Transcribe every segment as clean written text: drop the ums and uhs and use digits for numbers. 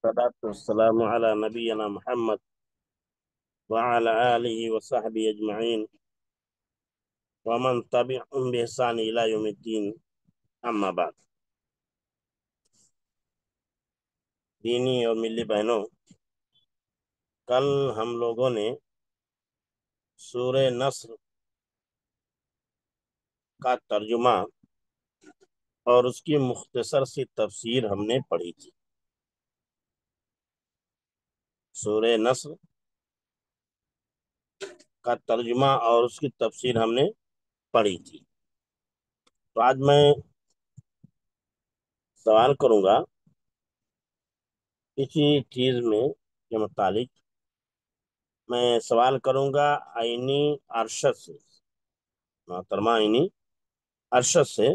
والصلاة والسلام على نبينا محمد وعلى آله وصحبه أجمعين ومن تبعهم بإحسان إلى يوم الدين أما بعد دینی اور ملی بہنوں، کل ہم لوگوں نے سورہ نصر کا ترجمہ اور اس کی مختصر سی تفسیر ہم نے پڑھی تھی۔ سورہ نصر کا ترجمہ اور اس کی تفسیر ہم نے پڑھی تھی۔ تو آج میں سوال کروں گا کسی چیز میں کے متعلق۔ میں سوال کروں گا آئینی ارشد سے، محترمہ آئینی ارشد سے،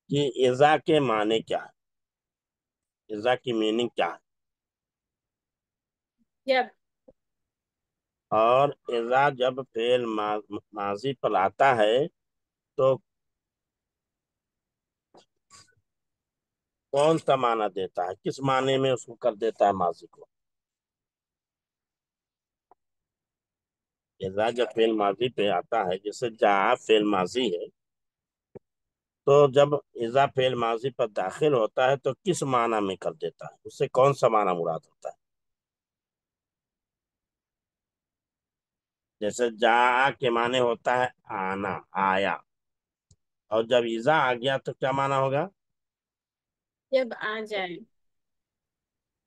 کہ اذا کے معنی کیا ہے، اذا کی میننگ کیا ہے، جب اور اذا جب فعل ماضی پر آتا ہے تو کون سا معنی دیتا ہے، کس معنی میں اس کو کر دیتا ہے ماضی کو۔ اذا جب فعل ماضی پہ آتا ہے، جیسے جا فعل ماضی ہے، تو جب اذا فعل ماضی پر داخل ہوتا ہے تو کس معنی میں کر دیتا ہے، اس سے کون سا معنی مراد ہوتا ہے۔ جیسے جا کے معنی ہوتا ہے آنا، آیا، اور جب اذا آ گیا تو کیا معنی ہوگا، جب آ جائے۔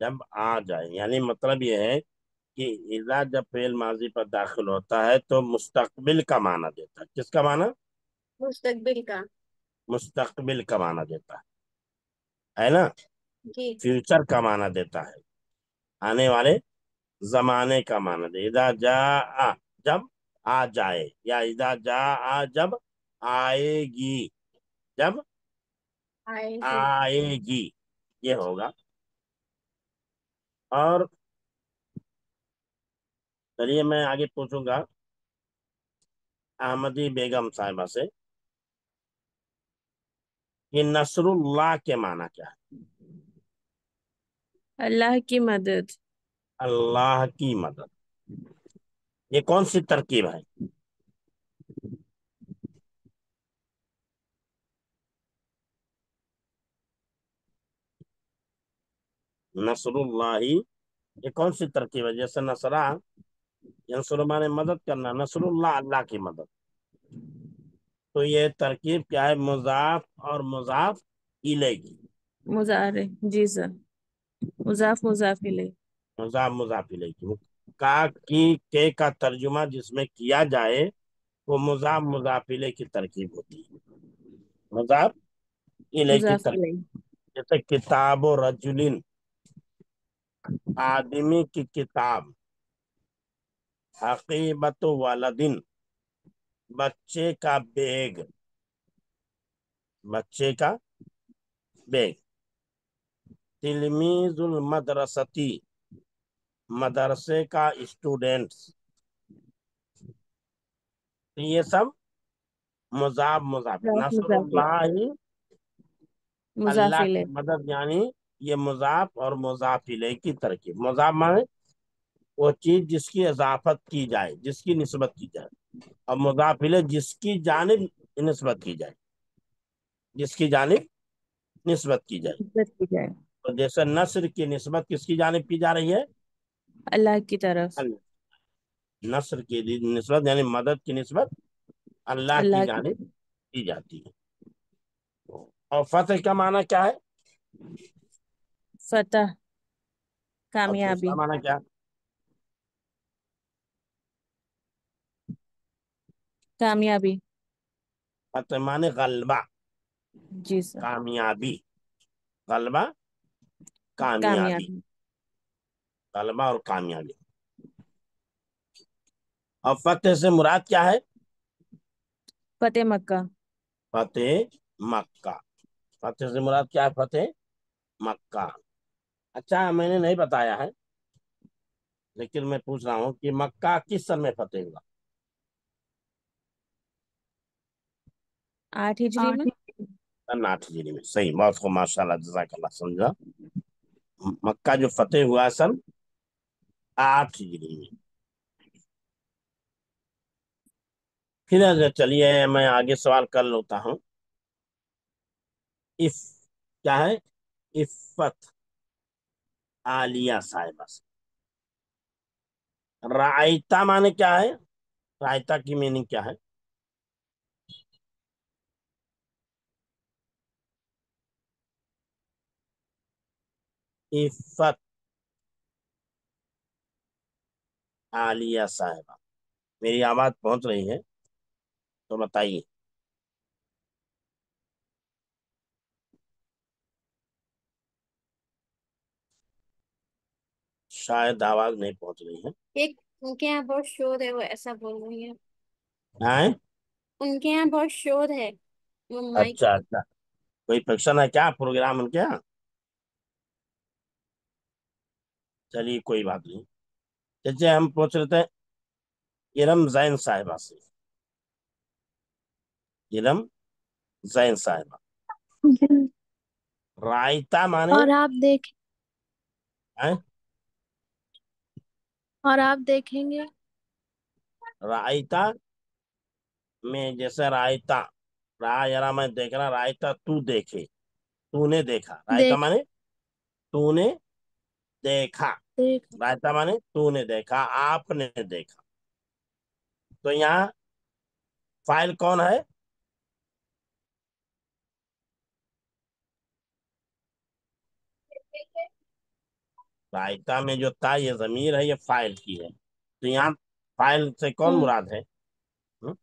جب آ جائے۔ یعنی مطلب یہ ہے کہ اذا جب فعل ماضی پر داخل ہوتا ہے تو مستقبل کا معنی دیتا ہے۔ کس کا معنی؟ مستقبل کا۔ مستقبل کا معنی دیتا ہے نا، جی فیوچر کا معنی دیتا ہے، آنے والے زمانے کا معنی دے۔ اذا جاء جب آ جائے، یا اذا جاء جب آئے گی، جب آئے گی۔ آئے گی، یہ ہوگا۔ اور چلیے میں آگے پوچھوں گا احمدی بیگم صاحبہ سے کہ نصر اللہ کے معنی کیا ہے۔ اللہ کی مدد۔ اللہ کی مدد، یہ کون سی ترکیب ہے؟ نصر اللہ یہ کون سی ترکیب ہے؟ جیسے نصرہ، ینصر مانے مدد کرنا، نصر اللہ اللہ کی مدد، تو یہ ترکیب کیا ہے؟ مضاف اور مضاف الیہ، مضارع، جی سر، مضاف مضاف الیہ۔ مضاف مضاف الیہ کی کا کی کے کا ترجمہ جس میں کیا جائے وہ مضاف مضاف الیہ کی ترکیب ہوتی ہے، مضاف الیہ کی مضاف ترکیب۔ الیہ۔ جیسے کتاب و رجلن، آدمی کی کتاب، حقیبت ولدن، بچے کا بیگ، بچے کا بیگ، تلمیذ المدرستی، مدرسے کا اسٹوڈنٹس، یہ سب مضاف مضاف۔ مضاف نصر مضاف الیہ۔ اللہ مضاف اللہ کی الیہ۔ مدد، یعنی یہ مضاف اور مضاف الیہ کی ترکیب۔ مضاف مانے وہ چیز جس کی اضافت کی جائے، جس کی نسبت کی جائے، اور مضاف الیہ جس کی جانب نسبت کی جائے، جس کی جانب نسبت کی جائے۔ مدد کی جائے تو جیسے نصر کی نسبت کس کی جانب کی جا رہی ہے؟ اللہ کی طرف۔ اللہ۔ نصر کی نسبت یعنی مدد کی نسبت اللہ کی اللہ کی جانب طرف۔ کی جاتی ہے۔ اور فتح کا معنی کیا ہے؟ فتح، اور کامیابی۔ دوسرا معنی کیا؟ کامیابی، فتح معنی غلبہ، جی سر، کامیابی، غلبہ، کامیابی، کامیابی۔ غلبہ اور کامیابی۔ اور فتح سے مراد کیا ہے؟ فتح مکہ۔ فتح مکہ، فتح سے مراد کیا ہے؟ فتح مکہ۔ اچھا میں نے نہیں بتایا ہے لیکن میں پوچھ رہا ہوں کہ مکہ کس سن میں فتح ہوا؟ 8 ہجری میں۔ سن 8 ہجری میں۔ صحیح، بہت خوب، ماشاء اللہ، جزاک اللہ، سمجھا۔ मक्का जो फतेह हुआ सन 8 हिजरी में। फिर चलिए मैं आगे सवाल कर लेता हूँ। इफ क्या है? इफ्फत आलिया साहिबा से। रायता माने क्या है? रायता की मीनिंग क्या है? इफ्फत आलिया साहिबा। मेरी आवाज पहुंच रही है तो बताइए। शायद आवाज नहीं पहुंच रही है। एक उनके यहाँ बहुत शोर है, वो ऐसा बोल रही है। हैं? उनके यहाँ बहुत शोर है, वो माइक। अच्छा अच्छा। कोई फंक्शन है क्या, प्रोग्राम उनके यहाँ? चलिए कोई बात नहीं। जैसे हम पूछ रहे थे इरम जैन साहिबा से। इरम जैन साहिबा। रायता माने और आप देख हैं? और आप देखेंगे। रायता में जैसे रायता, रा यारा मैं देख रहा, रायता तू देखे, तूने देखा। रायता देख माने तूने देखा। देख रायता माने तूने देखा, आपने देखा। तो यहाँ फाइल कौन है? रायता में जो था ये जमीर है, ये फाइल की है। तो यहाँ फाइल से कौन हाँ, मुराद है? हम्म?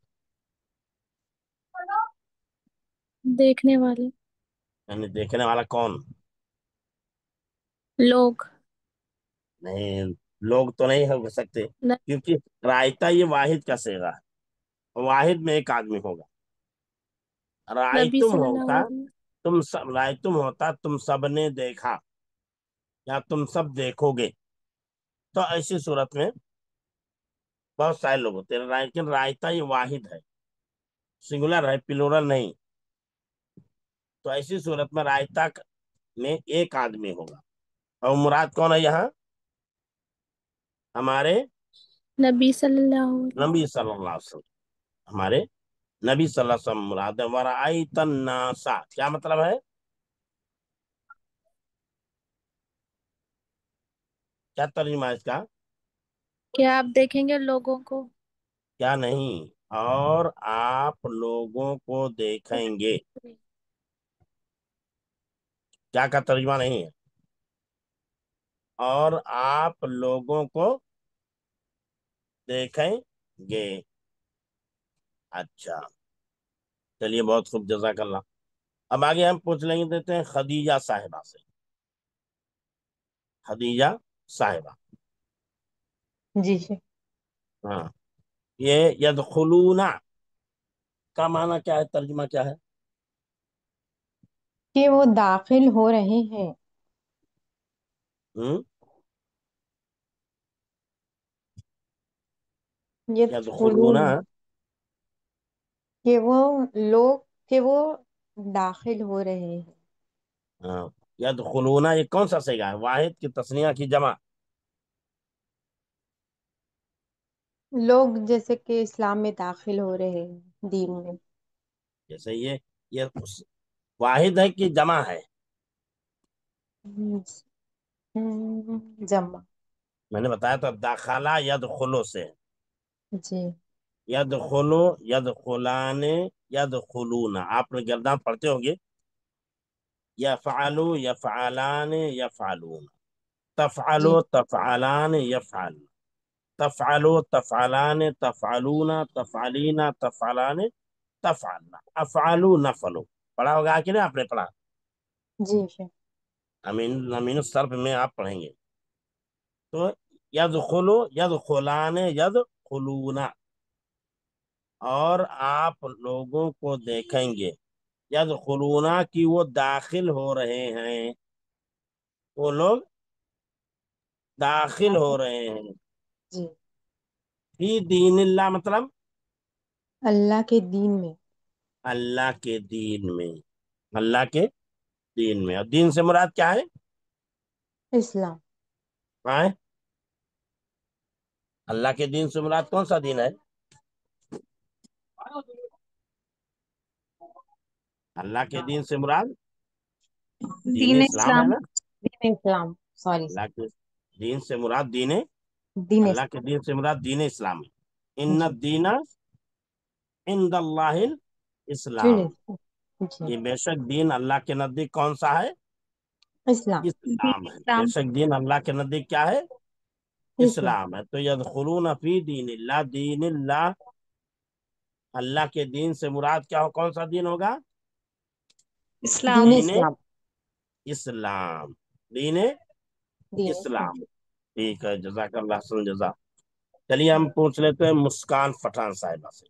देखने वाले यानी देखने वाला कौन? लोग। नहीं, लोग तो नहीं हो सकते, न, क्योंकि रायता ये वाहिद का सेगा है। वाहिद में एक आदमी होगा। नबी रायतुम सल्लल्लाहु होता, अलैहि तुम सब, रायतुम होता तुम सबने देखा, या तुम सब देखोगे। तो ऐसी सूरत में बहुत सारे लोग होते हैं, लेकिन रायता ये वाहिद है, सिंगुलर है, प्लूरल नहीं। तो ऐसी सूरत में रायता में एक आदमी होगा। और मुराद कौन है यहाँ? हमारे नबी सल्लल्लाहु अलैहि नबी सल्लल्लाहु अलैहि वसल्लम। हमारे नबी सल्लल्लाहु अलैहि वसल्लम मुराद है। वराइतन नासा क्या मतलब है? क्या तर्जुमा है इसका? क्या आप देखेंगे लोगों को। क्या नहीं, और आप लोगों को देखेंगे। क्या का तर्जुमा नहीं है? और आप लोगों को देखेंगे। अच्छा, चलिए बहुत खूब, जज़ाकल्लाह। अब आगे हम पूछ लेंगे, देते हैं खदीजा साहिबा से। खदीजा साहिबा। जी जी। हाँ, ये यदखुलूना का माना क्या है, तर्जुमा क्या है? कि वो दाखिल हो रहे हैं। हम्म? ये यदखुलूना। कि वो लोग, कि वो दाखिल हो रहे हैं। हाँ, यदखुलूना ये कौन सा सेगा है, वाहिद की तस्निया की जमा? लोग जैसे कि इस्लाम में दाखिल हो रहे हैं, दीन में। जैसे ये वाहिद है कि जमा है? हम्म, जमा। मैंने बताया तो दाखला यदखुलो से है। जी यदखुलो, यदखुलाने, यदखुलूना, आपने गिरदाम पढ़ते होंगे। यफ़अलु, यफ़अलाने, यफ़अलून। तफ़अलु, जी तफ़अलाने, यफ़अल। तफ़अलु, तफ़अलाने, तफ़अलूना, तफ़अलीना, तफ़अलाने, तफ़अलना। अफ़अलु, नफ़अलु। पढ़ा होगा कि नहीं आपने पढ़ा? जी जी अमीन अमीन सर्फ में आप पढ़ेंगे। तो यदखुलु, यदखुलाने, यदखुलूना, और आप लोगों को देखेंगे। यदखुलूना की वो दाखिल हो रहे हैं, वो लोग दाखिल हो रहे हैं। जी। फी दीनिल्लाह मतलब अल्लाह के दीन में। अल्लाह के दीन में। अल्लाह के दीन में, और दीन से मुराद क्या है? इस्लाम। हाँ, अल्लाह के दीन से मुराद कौन सा दीन है? अल्लाह के दीन से मुराद दीन दीन इस्लाम है इस्लाम। ना? दीन इस्लाम, सॉरी अल्लाह के दीन से मुराद दीन, दीन अल्लाह इस्लाम। के दीन से मुराद दीन इस्लाम है। इन्न जी दीना इंदल्लाहिल फिर इस्लाम। जी ये बेशक दीन अल्लाह के नजदीक कौन सा है? इस्लाम। दीन इस्लाम है। इस्लाम। बेशक दीन अल्लाह के नजदीक क्या है? इस्लाम। इस्लाम है। तो यदखुलून फी दीनिल्लाह, दीनिल्लाह अल्लाह के दीन से मुराद क्या हो, कौन सा दीन होगा? इस्लाम। दीन दीन इस्लाम। इस्लाम, दीन दीन इस्लाम। इस्लाम। ठीक है, जजाकल्लाह हसन जजा। चलिए हम पूछ लेते हैं मुस्कान पठान साहिबा से।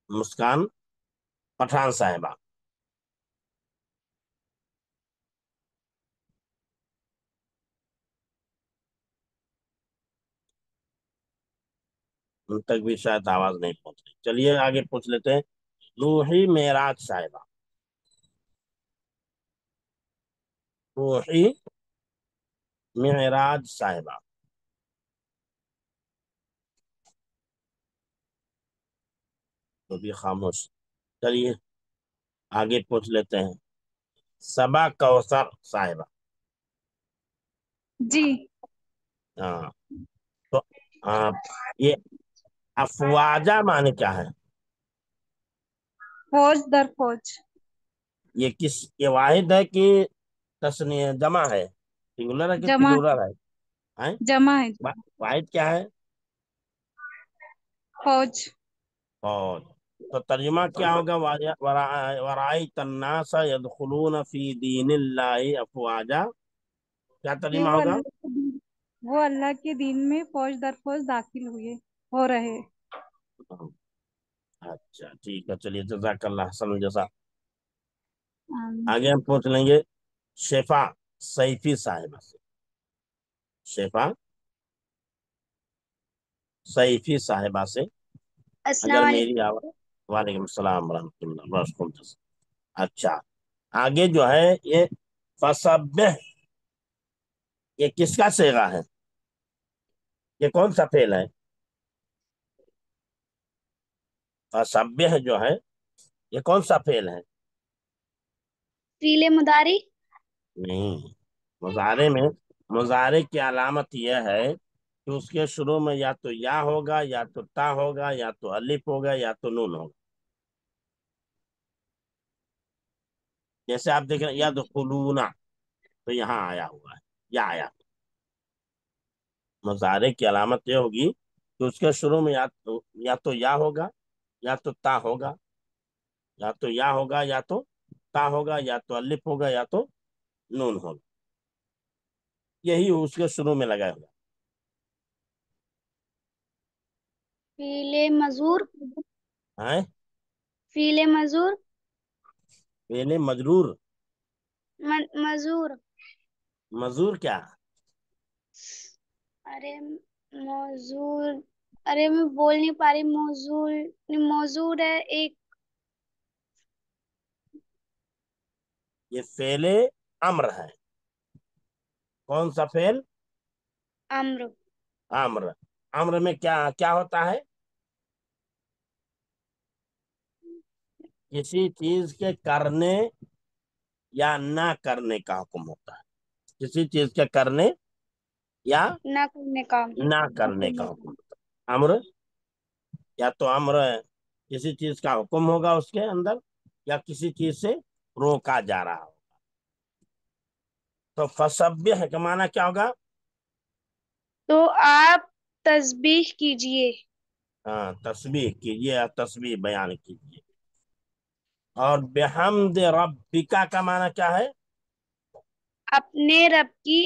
मुस्कान पठान साहिबा। उन तक भी शायद आवाज नहीं पहुंच रही। चलिए आगे पूछ लेते हैं रूही मेराज साहिबा। रूही मेराज साहिबा। तो भी खामोश। चलिए आगे पूछ लेते हैं सबा कौसर साहिबा। जी। हाँ, तो ये अफवाजा माने क्या है? फौज दर फौज। ये किस, ये वाहिद है कि तस्नीय जमा है? सिंगुलर है कि जमा। प्लूरल है? हैं? जमा है। वाहिद क्या है? फौज। और तो तर्जुमा क्या होगा? वराई तन्नासा यदखुलून फी दीनिल्लाहि अफवाजा। क्या कि तर्जुमा होगा? वो अल्लाह के दीन में फौज दर फौज दाखिल हुए हो रहे। अच्छा ठीक है, चलिए जजाकल्लाह हसन जजा। आमीन। आगे हम पूछ लेंगे शेफा सैफी साहिबा से। शेफा सैफी साहिबा से, अस्सलाम अगर मेरी वालेकुम। आवाज। वालेकुम सलाम रहमतुल्लाह बरकातहू। अच्छा, आगे जो है ये फसब्बिह, ये किसका सेगा है? ये कौन सा फेल है? फसब्बिह जो है ये कौन सा फेल है? फीले मुदारी। नहीं, मुजारे में, मुजारे की अलामत यह है कि उसके शुरू में या तो या होगा, या तो ता होगा, या तो अलिफ होगा, या तो नून होगा। जैसे आप देख रहे हैं या तो कुलूना, तो यहाँ आया हुआ है, या आया। मुजारे की अलामत यह होगी कि उसके शुरू में या तो या होगा, या तो ता होगा, या तो या होगा, या तो ता होगा, या तो अलिफ होगा, या तो नून होगा। यही उसके शुरू में लगा हुआ फीले मजूर। है। फीले मजूर। पहले मजरूर। मजूर। मजूर क्या? अरे मौजूर। अरे मैं बोल नहीं पा रही। मौजूर नहीं, मौजूर है एक। ये फेले अम्र है। कौन सा फेल? अम्र। अम्र। अम्र में क्या क्या होता है? किसी चीज के करने या ना करने का हुक्म होता है। किसी चीज के करने या ना करने का। ना ना करने का करने हुक्म का। होता है। अम्र, या तो अम्र किसी चीज का हुक्म होगा उसके अंदर, या किसी चीज से रोका जा रहा हो। तो फसब्बिह का माना क्या होगा? तो आप तस्बीह कीजिए। हाँ, तस्बीह कीजिए या तस्बीह बयान कीजिए। और बेहम्द रब्बिका का माना क्या है? अपने रब की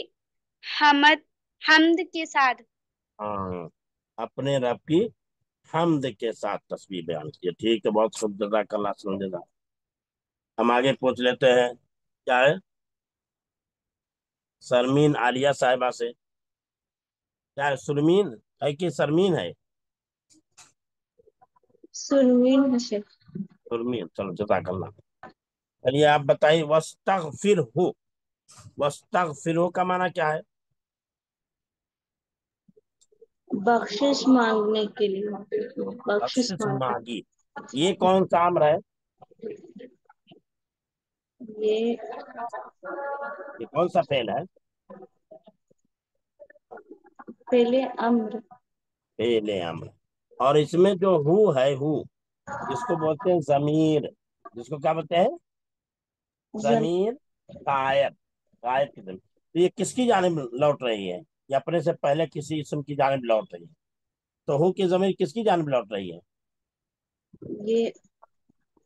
हमद हमद के साथ। हाँ, अपने रब की हमद के साथ तस्बीह बयान कीजिए। ठीक है, बहुत खूब, जज़ाकल्लाह समझेगा। हम आगे पूछ लेते हैं, क्या है, सरमीन आलिया साहिबा से। क्या है, सुरमीन है कि सरमीन है? सुरवीन हशर। सुरमीन, चलो जज़ाकल्लाह। चलिए आप बताइए, वस्तगफिरहु, वस्तगफिरहु का माना क्या है? बख्शिश मांगने के लिए, बख्शिश बख्शिश मांगने। मांगी। ये कौन सा अम्र है? ये ये कौन सा फेल है? पहले अम्र। फेल अम्र। और इसमें जो हु है, हु, इसको बोलते हैं जमीर। जिसको क्या बोलते हैं? जम जमीर गायब, गायब की जमीर। तो ये किसकी जानिब लौट रही है? ये अपने से पहले किसी इसम की जानिब लौट रही है। तो हु की जमीर किसकी जानिब लौट रही है? ये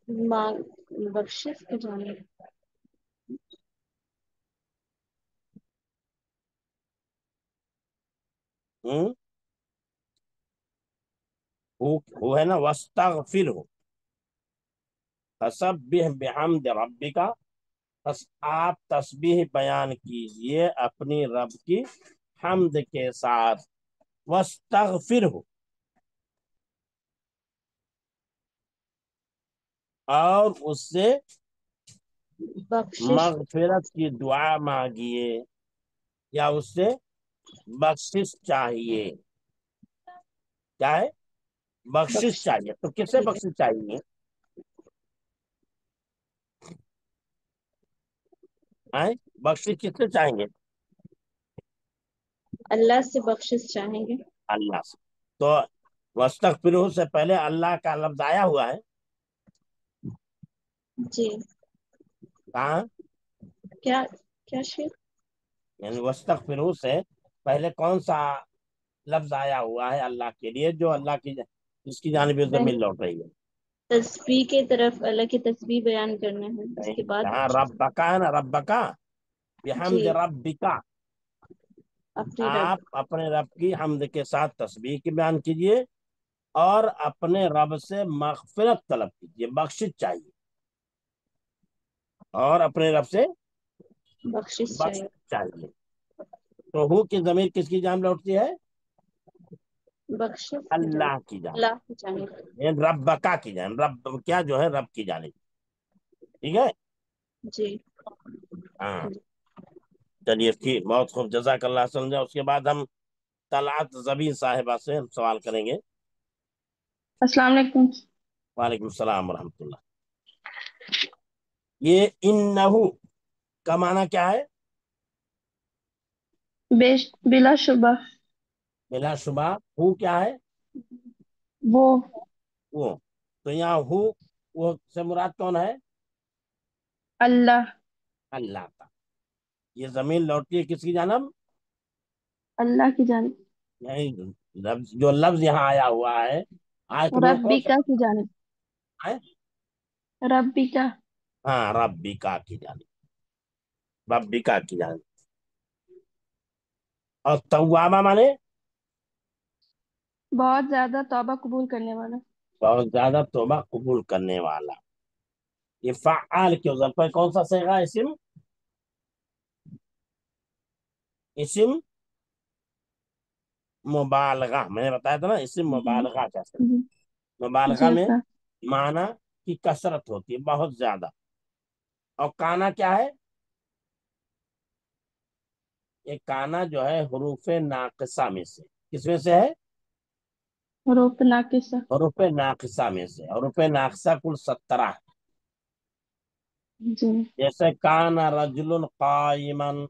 मांग, बख्शिश के जाने। हम्म, हु है ना, वस्तगफिरहु फसब्बिह बिहम्दि रब्बिका। बस आप तस्बीह बयान कीजिए अपनी रब की हम्द के साथ। वस्तगफिरहु, और उससे बख्शिश मगफिरत की दुआ मांगिए, या उससे बख्शिश चाहिए। क्या है? बख्शिश बख्श चाहिए। तो किससे बख्शिश चाहिए? है, बख्शिश किससे चाहेंगे? अल्लाह से बख्शिश चाहेंगे। अल्लाह से। तो वस्तगफिरहु से पहले अल्लाह का लफ्ज आया हुआ है जी। कहाँ? क्या, क्या शेर? यानी वस्तगफिरहु से पहले कौन सा लफ्ज आया हुआ है अल्लाह के लिए, जो अल्लाह की, जिसकी जानिब जमीन लौट रही है? तस्बीह के तरफ, अल्लाह की तस्बीह बयान करना है, नहीं, उसके बाद जहाँ रब्बका है ना, रब्बका जी, बिहम्द रब्बिका, अपने रब। आप अपने रब की हम्द के साथ तस्बीह की बयान कीजिए, और अपने रब से मगफिरत तलब कीजिए, बख्शिश चाहिए, और अपने रब से बख्शिश बख्शिश चाहिए। चाहिए। तो हु की जमीर किसकी जान लौटती है? बख्शिश की जाने, अल्लाह की जान, अल्लाह की जाने। रब्बका की जान, रब क्या जो है, रब की जानिब। ठीक है। जी। हाँ, चलिए ठीक, बहुत खूब, जज़ाकल्लाह। समझा। उसके बाद हम तलअत ज़बीन साहिबा से हम सवाल करेंगे। अस्सलाम वालेकुम। वालेकुम सलाम रहमतुल्लाह। ये इन्नहु का माना क्या है? बिला शुबा। बिला शुबा। हु क्या है? वो वो। तो यहाँ हु, वो से मुराद कौन है? अल्लाह। अल्लाह का। ये जमीन लौटती है किसकी जानब? अल्लाह की जानिब। नहीं, लफ्ज, जो लफ्ज यहाँ आया हुआ है, आयत में वो कौन सा रब्बिका की जानिब। है? रब्बिका। हाँ, रब्बिका की जानिब, रब्बिका की जानिब। और तव्वाबा माने बहुत ज्यादा तौबा कबूल करने वाला। बहुत ज्यादा तौबा कबूल करने वाला। ये फ़आल के वजन पर कौन सा सेगा? इस्म, इस्म मुबालगा। मैंने बताया था ना, इस्म जी मुबालगा कैसे। जी जी मुबालगा में अल्लाह। माना की कसरत होती है, बहुत ज्यादा। और काना क्या है? ये काना जो है हरूफ नाकिसा में से, किसमें से है? रूप नाकिसा। हरूफ नाकिसा में से। हरूफ नाकिसा कुल 17 है। जी। जैसे काना रजुलन कायमन,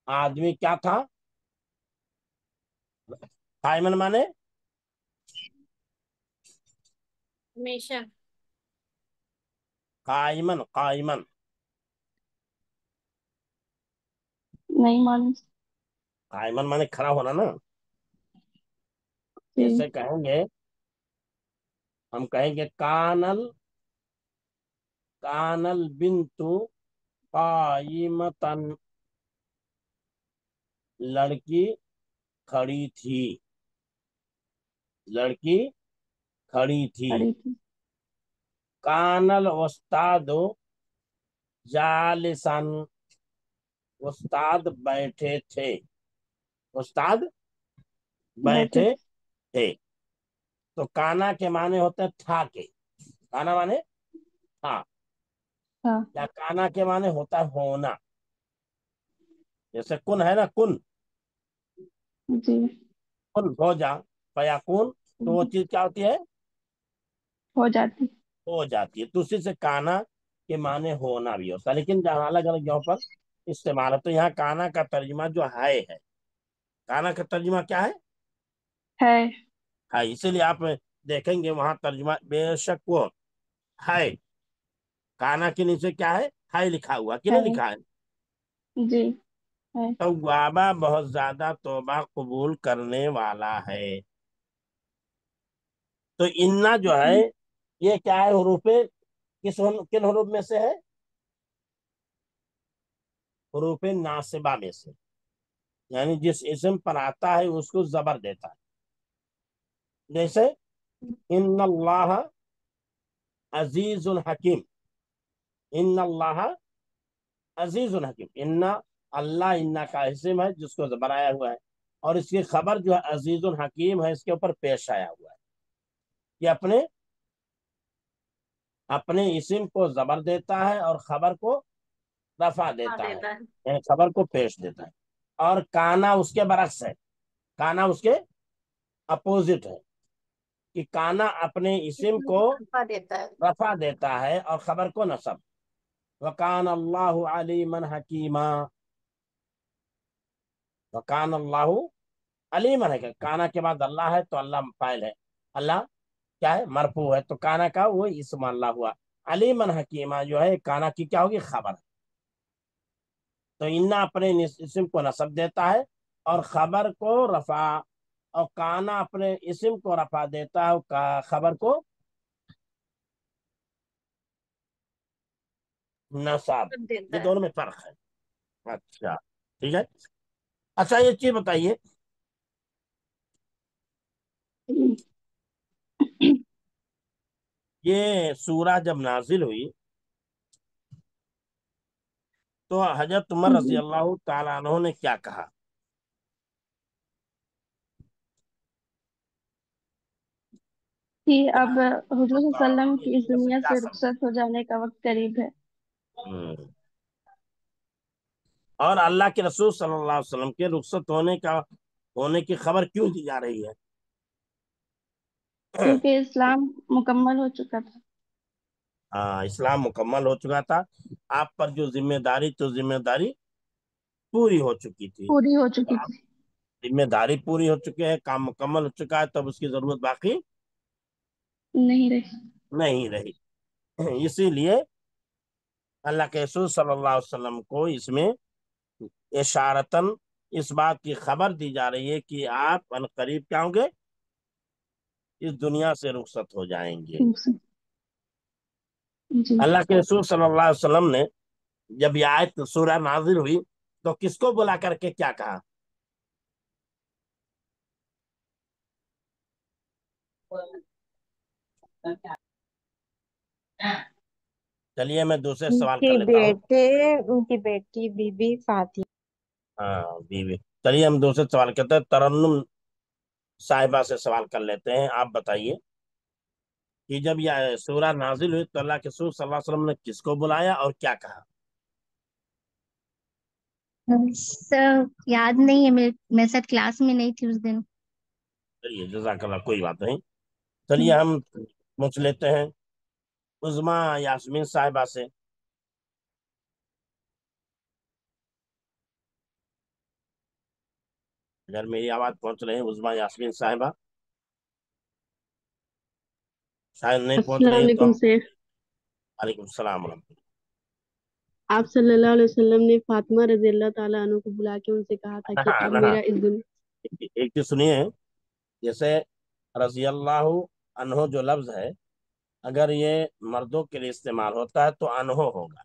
आदमी क्या था? कायमन माने हमेशा। कायमन, कायमन। नहीं मालूम। कायमन माने खड़ा होना ना। जी। जैसे कहेंगे, हम कहेंगे कानल, कानल बिंतु कायमतन, लड़की खड़ी थी, लड़की खड़ी थी। खड़ी थी। कानल उस्तादो जालिसन, उस्ताद बैठे थे, उस्ताद बैठे बैठे थे। थे। तो काना के माने होते हैं था के, काना माने था। हाँ या काना के माने होता है होना, जैसे कुन है ना, कुन जी कुन हो जा, फयाकुन, तो वो चीज क्या होती है, हो जाती। हो जाती है। तो उसी से काना के माने होना भी होता है, लेकिन जहाँ अलग अलग जगहों पर इस्तेमाल है। तो यहाँ काना का तर्जुमा जो है, काना का तर्जुमा क्या है। है, इसीलिए आप देखेंगे वहां तर्जुमा बेशक वो है, काना के नीचे क्या है लिखा हुआ कि नहीं है लिखा है। जी है। तौवाबा बहुत ज्यादा तौबा कबूल करने वाला है। तो इन्ना जो है, जी ये क्या है, हरूफे किन हरूफ में से है, हरूफे नासिबा में से, यानी जिस इसम पर आता है उसको जबर देता है। जैसे इन्नल्लाह अजीजुल हकीम, इन्नल्लाह अजीजुल हकीम, इन्ना अल्लाह, इन्ना का इसम है जिसको जबर आया हुआ है, और इसकी खबर जो है अजीजुल हकीम है, इसके ऊपर पेश आया हुआ है। ये अपने अपने इसम को जबर देता है और खबर को रफा देता है, यानी खबर को पेश देता है। और काना उसके बरक्स है, काना उसके अपोजिट है, कि काना अपने इसम को रफा देता है और खबर को नसब। वकान अल्लाहु अलीमन हकीमा, वकान अल्लाहु अलीमन है, काना के बाद अल्लाह है तो अल्लाह फाइल है, अल्लाह क्या है, मरफू है, तो काना का वो इसम अल्लाह हुआ। अलीमन हकीमा जो है काना की क्या होगी, खबर। तो इन्ना अपने इसम को नसब देता है और खबर को रफा, और काना अपने इसम को रफा देता है और खबर को नसाब। ये दोनों में फर्क है। अच्छा, ठीक है। अच्छा, ये चीज बताइए, ये सूरह जब नाजिल हुई तो हजरत उमर रजी जी अल्लाह ताला अन्हु ने क्या कहा। कि अब हुजूर बताओ, सल्लम इस की इस जगह से दुनिया क्या से समझ। रुखसत हो जाने का वक्त करीब है। और अल्लाह के रसूल सल्लल्लाहु अलैहि वसल्लम के रुखसत होने की खबर क्यों दी जा रही है। क्योंकि इस्लाम मुकम्मल हो चुका था। हाँ, इस्लाम मुकम्मल हो चुका था, आप पर जो जिम्मेदारी, तो जिम्मेदारी पूरी हो चुकी थी। पूरी हो तो चुकी आप थी। जिम्मेदारी पूरी हो चुके हैं, काम मुकम्मल हो चुका है, तब उसकी जरूरत बाकी नहीं रही। नहीं रही। इसीलिए अल्लाह के रसूल सल्लल्लाहु अलैहि वसल्लम को इसमें इशारतन इस बात की खबर दी जा रही है कि आप अनकरीब क्या होंगे, इस दुनिया से रुखसत हो जाएंगे। जी अल्लाह के रसूल सल्लल्लाहु अलैहि वसल्लम ने जब ये आयत सूरह नाजिल हुई तो किसको बुला करके क्या कहा। चलिए मैं दूसरे सवाल कर उनके लेता हूँ। बेटे, उनकी बेटी बीबी फातिमा। हाँ, बीवी। चलिए हम दूसरे सवाल करते हैं, तरन्नुम साहिबा से सवाल कर लेते हैं। आप बताइए कि जब यह सूरह नाजिल हुई तो अल्लाह के रसूल सल्लल्लाहु अलैहि वसल्लम ने किसको बुलाया और क्या कहा। सर याद नहीं है, मैं शायद क्लास में नहीं थी उस दिन। चलिए जज़ाकल्लाह, कोई बात नहीं। चलिए हम पूछ लेते हैं उज़मा यास्मीन साहिबा से। अगर मेरी आवाज पहुंच रही है उज़मा यास्मीन साहिबा, शायद नहीं पहुंच अस्सलाम रही है तो वालेकुम हम। सर। वालेकुम सलाम। आप सल्लल्लाहु अलैहि वसल्लम ने फातिमा रजी अल्लाह ताला अन्हा को बुला के उनसे कहा था कि हाँ अब ना, मेरा इस दुनिया। एक चीज सुनिए, जैसे रजी अल्लाह अनहो जो लफ्ज है, अगर ये मर्दों के लिए इस्तेमाल होता है तो अनहो होगा,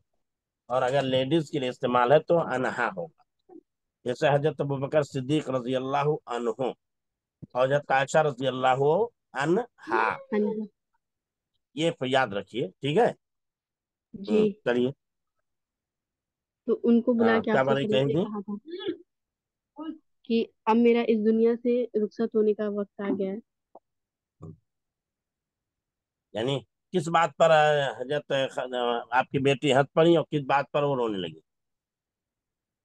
और अगर लेडीज के लिए इस्तेमाल है तो अनहा होगा। जैसे हजरत अबू बकर सिद्दीक रजी अल्लाह अनहो और हजरत आयशा रजी अल्लाह अनहा, अन्हा। ये याद रखिए, ठीक है। जी। चलिए। तो उनको बुला हाँ, के क्या आपसे बात सल्लम ने कहेंगे। कहा था कि अब मेरा इस दुनिया से रुखसत होने का वक्त आ गया है। यानी किस बात पर हजरत आपकी बेटी हंस पड़ी और किस बात पर वो रोने लगी?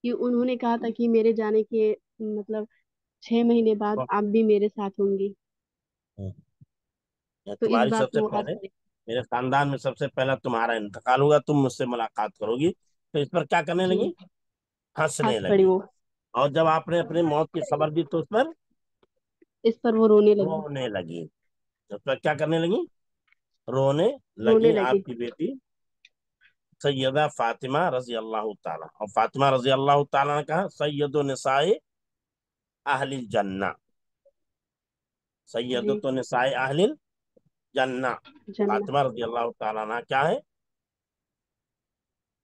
कि उन्होंने कहा था कि मेरे जाने के मतलब 6 महीने बाद आप भी मेरे साथ होंगी, तो इस तुम्हारी बात पे सबसे वो हंस पहले, पड़े। मेरे खानदान में सबसे पहला तुम्हारा इंतकाल होगा, तुम मुझसे मुलाकात करोगी, तो इस पर क्या करने जी, लगी? हंसने हंस पड़ी लगी। वो। और जब आपने अपनी मौत की खबर दी तो उस पर इस पर वो रोने लगी। रोने लगी। तो उस पर क्या करने लगी? रोने रोने लगी लगी। आपकी बेटी सैयदा फातिमा रजी अल्लाह ताला। और फातिमा रजी अल्लाह ताला ने कहा सैयदो निसाए अहलिल जन्ना, जी, सैयदतो निसाए अहलिल जन्ना। जन्नत। फातिमा रजी अल्लाह ताला ना क्या है?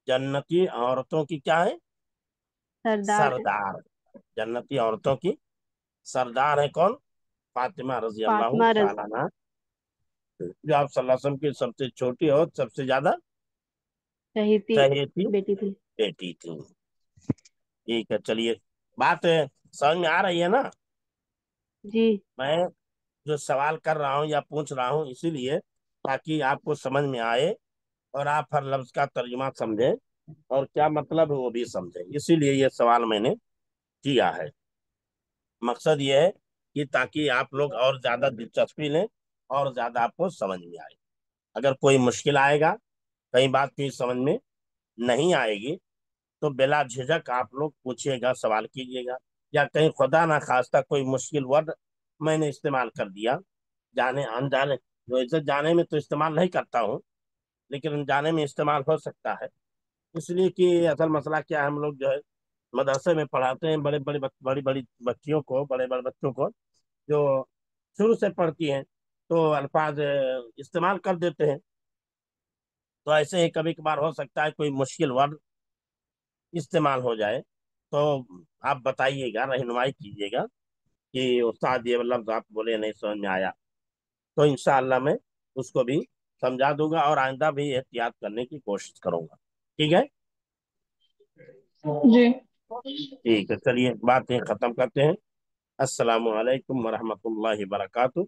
जन्नती औरतों की क्या है? सरदार है। सरदार। जन्नती औरतों की सरदार है कौन? फातिमा रजी अल्लाह फातिमा रज ताला ना, जो आप सल्लल्लाहु अलैहि वसल्लम की सबसे छोटी और सबसे ज्यादा चहेती चहेती बेटी थी। बेटी थी। ठीक है, चलिए, बात समझ में आ रही है ना? जी, मैं जो सवाल कर रहा हूँ या पूछ रहा हूँ इसीलिए ताकि आपको समझ में आए और आप हर लफ्ज का तर्जुमा समझें और क्या मतलब है वो भी समझें, इसीलिए ये सवाल मैंने किया है। मकसद ये है कि ताकि आप लोग और ज्यादा दिलचस्पी लें और ज्यादा आपको समझ में आए। अगर कोई मुश्किल आएगा, कई बात की समझ में नहीं आएगी, तो बिला झिझक आप लोग पूछिएगा, सवाल कीजिएगा। या कहीं खुदा ना खास्ता कोई मुश्किल वर्ड मैंने इस्तेमाल कर दिया, जाने अनजाने, जो इसे जाने में तो इस्तेमाल नहीं करता हूँ लेकिन अनजाने में इस्तेमाल हो सकता है, इसलिए कि असल मसला क्या है, हम लोग जो है मदरसे में पढ़ाते हैं बड़ी बड़ी बच्चियों को, बड़े बड़े बच्चों को, जो शुरू से पढ़ती हैं तो अल्फाज इस्तेमाल कर देते हैं। तो ऐसे ही कभी कभार हो सकता है कोई मुश्किल वर्ड इस्तेमाल हो जाए, तो आप बताइएगा, रहनुमाई कीजिएगा कि उस्ताद ये लफ्ज आप बोले नहीं समझ में आया, तो इंशाअल्लाह मैं उसको भी समझा दूंगा और आइंदा भी एहतियात करने की कोशिश करूंगा। ठीक है? जी। ठीक है, चलिए बातें खत्म करते हैं। अस्सलामु अलैकुम वरहमतुल्लाहि वबरकातुहू।